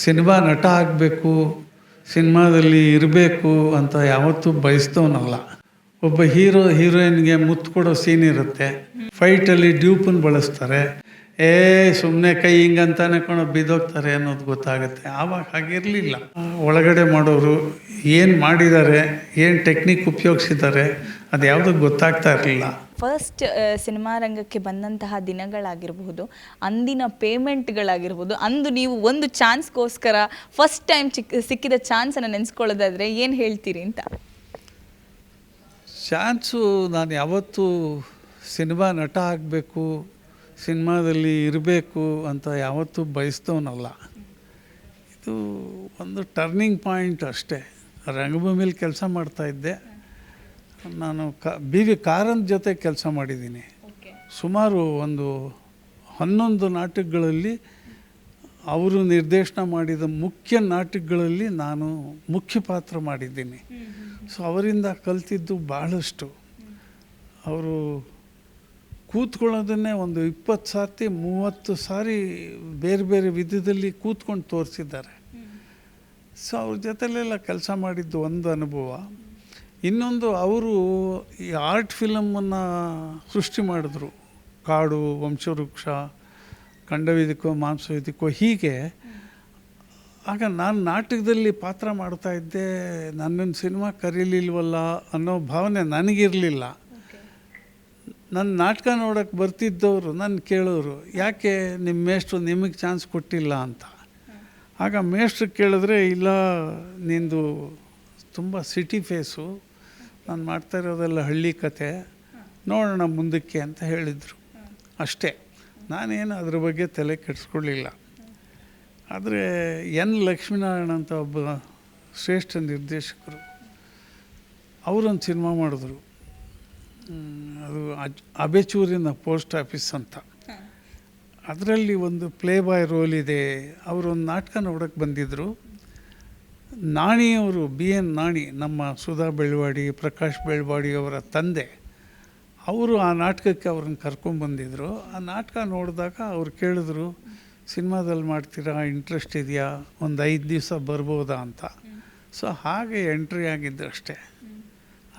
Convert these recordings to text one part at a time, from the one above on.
Cinema ನಟ ಆಗಬೇಕು, ಸಿನಿಮಾದಲ್ಲಿ ಇರಬೇಕು ಅಂತ ಯಾವತ್ತೂ ಬಯಸ್ತವನಲ್ಲ. ಒಬ್ಬ ಹೀರೋಯಿನ್ಗೆ ಮುತ್ತು ಕೊಡೋ ಸೀನ್ ಇರುತ್ತೆ, ಫೈಟಲ್ಲಿ ಡ್ಯೂಪನ್ನು ಬಳಸ್ತಾರೆ, ಸುಮ್ಮನೆ ಕೈ ಹಿಂಗಂತಾನೆ ಬಿದ್ದೋಗ್ತಾರೆ ಅನ್ನೋದು ಗೊತ್ತಾಗುತ್ತೆ. ಆವಾಗ ಹಾಗಿರಲಿಲ್ಲ. ಒಳಗಡೆ ಮಾಡೋರು ಏನು ಮಾಡಿದ್ದಾರೆ, ಏನು ಟೆಕ್ನಿಕ್ ಉಪಯೋಗಿಸಿದ್ದಾರೆ, ಅದು ಯಾವುದಕ್ಕೆ ಗೊತ್ತಾಗ್ತಾ ಇರಲಿಲ್ಲ. ಫಸ್ಟ್ ಸಿನಿಮಾ ರಂಗಕ್ಕೆ ಬಂದಂತಹ ದಿನಗಳಾಗಿರ್ಬೋದು, ಅಂದಿನ ಪೇಮೆಂಟ್ಗಳಾಗಿರ್ಬೋದು, ಅಂದು ನೀವು ಒಂದು ಚಾನ್ಸ್ಗೋಸ್ಕರ ಫಸ್ಟ್ ಟೈಮ್ ಸಿಕ್ಕಿದ ಚಾನ್ಸನ್ನು ನೆನೆಸ್ಕೊಳ್ಳೋದಾದರೆ ಏನು ಹೇಳ್ತೀರಿ ಅಂತ? ಚಾನ್ಸು, ನಾನು ಯಾವತ್ತೂ ಸಿನಿಮಾ ನಟ ಆಗಬೇಕು, ಸಿನಿಮಾದಲ್ಲಿ ಇರಬೇಕು ಅಂತ ಯಾವತ್ತೂ ಬಯಸ್ತವನಲ್ಲ. ಇದು ಒಂದು ಟರ್ನಿಂಗ್ ಪಾಯಿಂಟ್ ಅಷ್ಟೇ. ರಂಗಭೂಮಿಲಿ ಕೆಲಸ ಮಾಡ್ತಾಯಿದ್ದೆ ನಾನು. ಬಿ ವಿ ಕಾರಂತ್ ಜೊತೆ ಕೆಲಸ ಮಾಡಿದ್ದೀನಿ. ಸುಮಾರು ಒಂದು 11 ನಾಟಕಗಳಲ್ಲಿ, ಅವರು ನಿರ್ದೇಶನ ಮಾಡಿದ ಮುಖ್ಯ ನಾಟಕಗಳಲ್ಲಿ ನಾನು ಮುಖ್ಯ ಪಾತ್ರ ಮಾಡಿದ್ದೀನಿ. ಸೊ ಅವರಿಂದ ಕಲ್ತಿದ್ದು ಭಾಳಷ್ಟು. ಅವರು ಕೂತ್ಕೊಳ್ಳೋದನ್ನೇ ಒಂದು 20 ಸಾರಿ 30 ಸಾರಿ ಬೇರೆ ಬೇರೆ ವಿಧದಲ್ಲಿ ಕೂತ್ಕೊಂಡು ತೋರಿಸಿದ್ದಾರೆ. ಸೊ ಅವ್ರ ಜೊತೆಲೆಲ್ಲ ಕೆಲಸ ಮಾಡಿದ್ದು ಒಂದು ಅನುಭವ. ಇನ್ನೊಂದು, ಅವರು ಈ ಆರ್ಟ್ ಫಿಲಮನ್ನು ಸೃಷ್ಟಿ ಮಾಡಿದ್ರು. ಕಾಡು, ವಂಶವೃಕ್ಷ, ಖಂಡವಿದಕ್ಕೋ ಮಾಂಸವಿದಕ್ಕೋ ಹೀಗೆ. ಆಗ ನಾನು ನಾಟಕದಲ್ಲಿ ಪಾತ್ರ ಮಾಡ್ತಾಯಿದ್ದೆ, ನನ್ನನ್ನು ಸಿನಿಮಾ ಕರೀಲಿಲ್ವಲ್ಲ ಅನ್ನೋ ಭಾವನೆ ನನಗಿರಲಿಲ್ಲ. ನನ್ನ ನಾಟಕ ನೋಡೋಕ್ಕೆ ಬರ್ತಿದ್ದವರು ನನ್ನ ಕೇಳೋರು, ಯಾಕೆ ನಿಮ್ಮ ಮೇಷ್ಟ್ರು ನಿಮಗೆ ಚಾನ್ಸ್ ಕೊಟ್ಟಿಲ್ಲ ಅಂತ. ಆಗ ಮೇಷ್ಟ್ರು ಕೇಳಿದ್ರೆ, ಇಲ್ಲ ನಿಂದು ತುಂಬ ಸಿಟಿ ಫೇಸು, ನಾನು ಮಾಡ್ತಾ ಇರೋದೆಲ್ಲ ಹಳ್ಳಿ ಕತೆ, ನೋಡೋಣ ಮುಂದಕ್ಕೆ ಅಂತ ಹೇಳಿದರು. ಅಷ್ಟೇ, ನಾನೇನು ಅದ್ರ ಬಗ್ಗೆ ತಲೆ ಕೆಡಿಸ್ಕೊಳ್ಳಿಲ್ಲ. ಆದರೆ ಎನ್ ಲಕ್ಷ್ಮೀನಾರಾಯಣ ಅಂತ ಒಬ್ಬ ಶ್ರೇಷ್ಠ ನಿರ್ದೇಶಕರು, ಅವರೊಂದು ಸಿನಿಮಾ ಮಾಡಿದ್ರು. ಅದು ಅಬೆಚೂರಿನ ಪೋಸ್ಟ್ ಆಫೀಸ್ ಅಂತ. ಅದರಲ್ಲಿ ಒಂದು ಪ್ಲೇ ಬಾಯ್ ರೋಲ್ ಇದೆ. ಅವರೊಂದು ನಾಟಕ ನೋಡೋಕ್ಕೆ ಬಂದಿದ್ದರು. ನಾಣಿಯವರು, BN ನಾಣಿ, ನಮ್ಮ ಸುಧಾ ಬೆಳವಾಡಿ, ಪ್ರಕಾಶ್ ಬೆಳವಾಡಿ ಅವರ ತಂದೆ, ಅವರು ಆ ನಾಟಕಕ್ಕೆ ಅವ್ರನ್ನ ಕರ್ಕೊಂಡ್ಬಂದಿದ್ರು. ಆ ನಾಟಕ ನೋಡಿದಾಗ ಅವ್ರು ಕೇಳಿದ್ರು, ಸಿನಿಮಾದಲ್ಲಿ ಮಾಡ್ತೀರಾ, ಇಂಟ್ರೆಸ್ಟ್ ಇದೆಯಾ, ಒಂದು 5 ದಿವಸ ಬರ್ಬೋದಾ ಅಂತ. ಸೊ ಹಾಗೆ ಎಂಟ್ರಿ ಆಗಿದ್ದು ಅಷ್ಟೇ.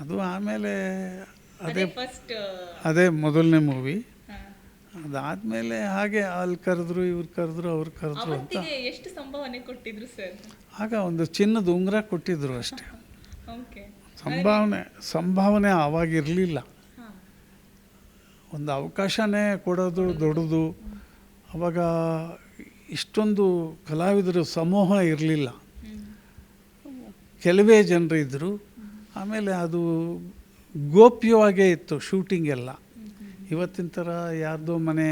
ಅದು ಆಮೇಲೆ ಅದೇ ಮೊದಲನೇ ಮೂವಿ. ಅದಾದಮೇಲೆ ಹಾಗೆ ಅಲ್ಲಿ ಕರೆದ್ರು, ಇವ್ರು ಕರೆದ್ರು, ಅವ್ರು ಕರೆದ್ರು ಅಂತ. ಎಷ್ಟು ಸಂಭಾವನೆ ಕೊಟ್ಟಿದ್ರು ಸರ್? ಆಗ ಒಂದು ಚಿನ್ನದ ಉಂಗುರ ಕೊಟ್ಟಿದ್ರು ಅಷ್ಟೇ. ಸಂಭಾವನೆ ಆವಾಗಿರಲಿಲ್ಲ. ಒಂದು ಅವಕಾಶನೇ ಕೊಡೋದು ದೊಡ್ಡದು. ಆವಾಗ ಇಷ್ಟೊಂದು ಕಲಾವಿದರು ಸಮೂಹ ಇರಲಿಲ್ಲ, ಕೆಲವೇ ಜನರು ಇದ್ದರು. ಆಮೇಲೆ ಅದು ಗೋಪ್ಯವಾಗೇ ಇತ್ತು ಶೂಟಿಂಗ್ ಎಲ್ಲ. ಇವತ್ತಿನ ಥರ ಯಾರ್ದೋ ಮನೆ,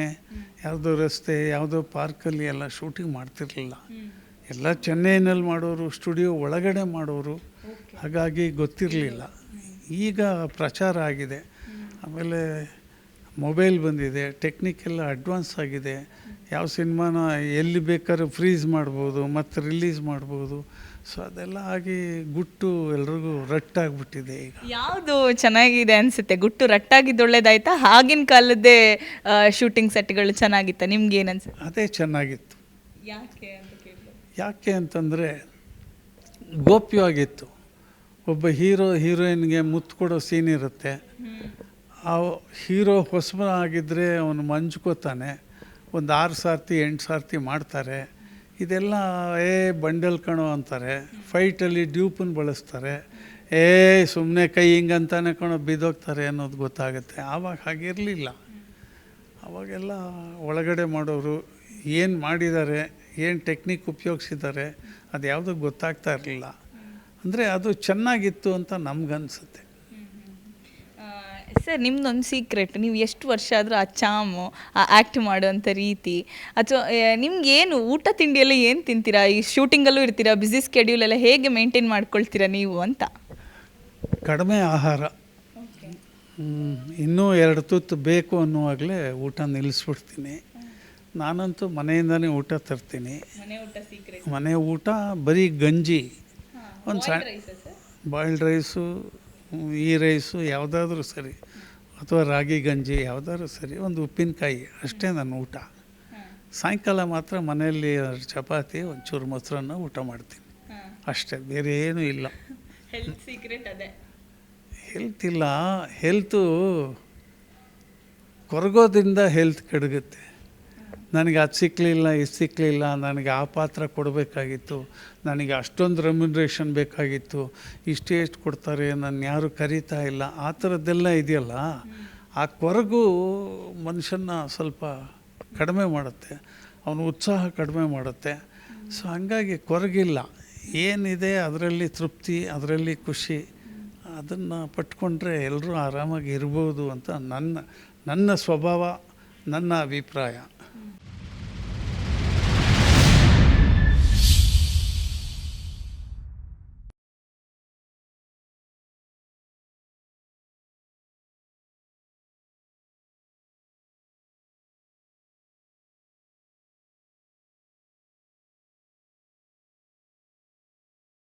ಯಾವುದೋ ರಸ್ತೆ, ಯಾವುದೋ ಪಾರ್ಕಲ್ಲಿ ಎಲ್ಲ ಶೂಟಿಂಗ್ ಮಾಡ್ತಿರಲಿಲ್ಲ. ಎಲ್ಲ ಚೆನ್ನೈನಲ್ಲಿ ಮಾಡೋರು, ಸ್ಟುಡಿಯೋ ಒಳಗಡೆ ಮಾಡೋರು. ಹಾಗಾಗಿ ಗೊತ್ತಿರಲಿಲ್ಲ. ಈಗ ಪ್ರಚಾರ ಆಗಿದೆ. ಆಮೇಲೆ ಮೊಬೈಲ್ ಬಂದಿದೆ, ಟೆಕ್ನಿಕ್ ಎಲ್ಲ ಅಡ್ವಾನ್ಸ್ ಆಗಿದೆ. ಯಾವ ಸಿನಿಮಾನ ಎಲ್ಲಿ ಬೇಕಾದ್ರೂ ಫ್ರೀಸ್ ಮಾಡ್ಬೋದು ಮತ್ತು ರಿಲೀಸ್ ಮಾಡ್ಬೋದು. ಸೊ ಅದೆಲ್ಲ ಆಗಿ ಗುಟ್ಟು ಎಲ್ರಿಗೂ ರಟ್ಟಾಗಿಬಿಟ್ಟಿದೆ ಈಗ. ಯಾವುದು ಚೆನ್ನಾಗಿದೆ ಅನಿಸುತ್ತೆ? ಗುಟ್ಟು ರಟ್ಟಾಗಿದ್ದು ಒಳ್ಳೇದಾಯ್ತಾ, ಆಗಿನ ಕಾಲದ್ದೇ ಶೂಟಿಂಗ್ ಸೆಟ್ಗಳು ಚೆನ್ನಾಗಿತ್ತಾ? ನಿಮ್ಗೆ ಏನು ಅನ್ಸುತ್ತೆ? ಅದೇ ಚೆನ್ನಾಗಿತ್ತು. ಯಾಕೆ ಅಂತ ಕೇಳಿದ್ರೆ, ಯಾಕೆ ಅಂತಂದರೆ ಗೋಪ್ಯವಾಗಿತ್ತು. ಒಬ್ಬ ಹೀರೋಯಿನ್ಗೆ ಮುತ್ತು ಕೊಡೋ ಸೀನ್ ಇರುತ್ತೆ. ಆ ಹೀರೋ ಹೊಸಬ ಆಗಿದ್ದರೆ ಅವನು ಮಂಜ್ಕೋತಾನೆ. ಒಂದು 6 ಸಾರ್ತಿ 8 ಸಾರ್ತಿ ಮಾಡ್ತಾರೆ. ಇದೆಲ್ಲ ಬಂಡಲ್ ಕಣೋ ಅಂತಾರೆ. ಫೈಟಲ್ಲಿ ಡ್ಯೂಪನ್ನು ಬಳಸ್ತಾರೆ, ಸುಮ್ಮನೆ ಕೈ ಹಿಂಗಂತಾನೆ ಬಿದ್ದೋಗ್ತಾರೆ ಅನ್ನೋದು ಗೊತ್ತಾಗುತ್ತೆ. ಆವಾಗ ಹಾಗಿರಲಿಲ್ಲ. ಆವಾಗೆಲ್ಲ ಒಳಗಡೆ ಮಾಡೋರು ಏನು ಮಾಡಿದ್ದಾರೆ, ಏನು ಟೆಕ್ನಿಕ್ ಉಪಯೋಗಿಸಿದ್ದಾರೆ, ಅದು ಯಾವುದೂ ಗೊತ್ತಾಗ್ತಾ ಇರಲಿಲ್ಲ. ಅಂದರೆ ಅದು ಚೆನ್ನಾಗಿತ್ತು ಅಂತ ನಮಗನ್ಸುತ್ತೆ. ಸರ್, ನಿಮ್ದೊಂದು ಸೀಕ್ರೆಟ್, ನೀವು ಎಷ್ಟು ವರ್ಷ ಆದರೂ ಆ ಚಾಮು, ಆ ಆ್ಯಕ್ಟ್ ಮಾಡೋವಂಥ ರೀತಿ, ಅಥವಾ ನಿಮ್ಗೇನು ಊಟ ತಿಂಡಿ ಎಲ್ಲ ಏನು ತಿಂತೀರಾ? ಈ ಶೂಟಿಂಗಲ್ಲೂ ಇರ್ತೀರಾ, ಬ್ಯುಸಿ ಸ್ಕೆಡ್ಯೂಲ್ ಎಲ್ಲ ಹೇಗೆ ಮೇಂಟೈನ್ ಮಾಡ್ಕೊಳ್ತೀರಾ ನೀವು ಅಂತ? ಕಡಿಮೆ ಆಹಾರ, ಇನ್ನೂ 2 ತುತ್ತು ಬೇಕು ಅನ್ನುವಾಗಲೇ ಊಟ ನಿಲ್ಲಿಸ್ಬಿಡ್ತೀನಿ. ನಾನಂತೂ ಮನೆಯಿಂದನೇ ಊಟ ತರ್ತೀನಿ. ಮನೆ ಊಟ ಬರೀ ಗಂಜಿ, ಒಂದು ಬಾಯ್ಲ್ಡ್ ರೈಸು, ಈ ರೈಸು ಯಾವುದಾದ್ರೂ ಸರಿ, ಅಥವಾ ರಾಗಿ ಗಂಜಿ ಯಾವುದಾದ್ರೂ ಸರಿ, ಒಂದು ಉಪ್ಪಿನಕಾಯಿ, ಅಷ್ಟೇ ನನ್ನ ಊಟ. ಸಾಯಂಕಾಲ ಮಾತ್ರ ಮನೆಯಲ್ಲಿ ಚಪಾತಿ ಒಂಚೂರು ಮೊಸರನ್ನ ಊಟ ಮಾಡ್ತೀನಿ ಅಷ್ಟೇ, ಬೇರೆ ಏನೂ ಇಲ್ಲ. ಹೆಲ್ತ್ ಸೀಕ್ರೆಟ್ ಅದೇ. ಹೆಲ್ತ್ ಇಲ್ಲ, ಹೆಲ್ತು ಕೊರಗೋದ್ರಿಂದ ಹೆಲ್ತ್ ಕೆಡಗುತ್ತೆ. ನನಗೆ ಅದು ಸಿಕ್ಕಲಿಲ್ಲ, ಇದು ಸಿಕ್ಕಲಿಲ್ಲ, ನನಗೆ ಆ ಪಾತ್ರ ಕೊಡಬೇಕಾಗಿತ್ತು, ನನಗೆ ಅಷ್ಟೊಂದು ರೆಮ್ಯುನರೇಷನ್ ಬೇಕಾಗಿತ್ತು, ಇಷ್ಟೇ ಎಷ್ಟು ಕೊಡ್ತಾರೆ, ನನ್ನ ಯಾರು ಕರೀತಾ ಇಲ್ಲ, ಆ ಥರದ್ದೆಲ್ಲ ಇದೆಯಲ್ಲ, ಆ ಕೊರಗು ಮನುಷ್ಯನ ಸ್ವಲ್ಪ ಕಡಿಮೆ ಮಾಡುತ್ತೆ, ಅವನ ಉತ್ಸಾಹ ಕಡಿಮೆ ಮಾಡುತ್ತೆ. ಸೊ ಹಂಗಾಗಿ ಕೊರಗಿಲ್ಲ, ಏನಿದೆ ಅದರಲ್ಲಿ ತೃಪ್ತಿ, ಅದರಲ್ಲಿ ಖುಷಿ, ಅದನ್ನು ಪಟ್ಕೊಂಡ್ರೆ ಎಲ್ಲರೂ ಆರಾಮಾಗಿ ಇರ್ಬೋದು ಅಂತ ನನ್ನ ಸ್ವಭಾವ, ನನ್ನ ಅಭಿಪ್ರಾಯ.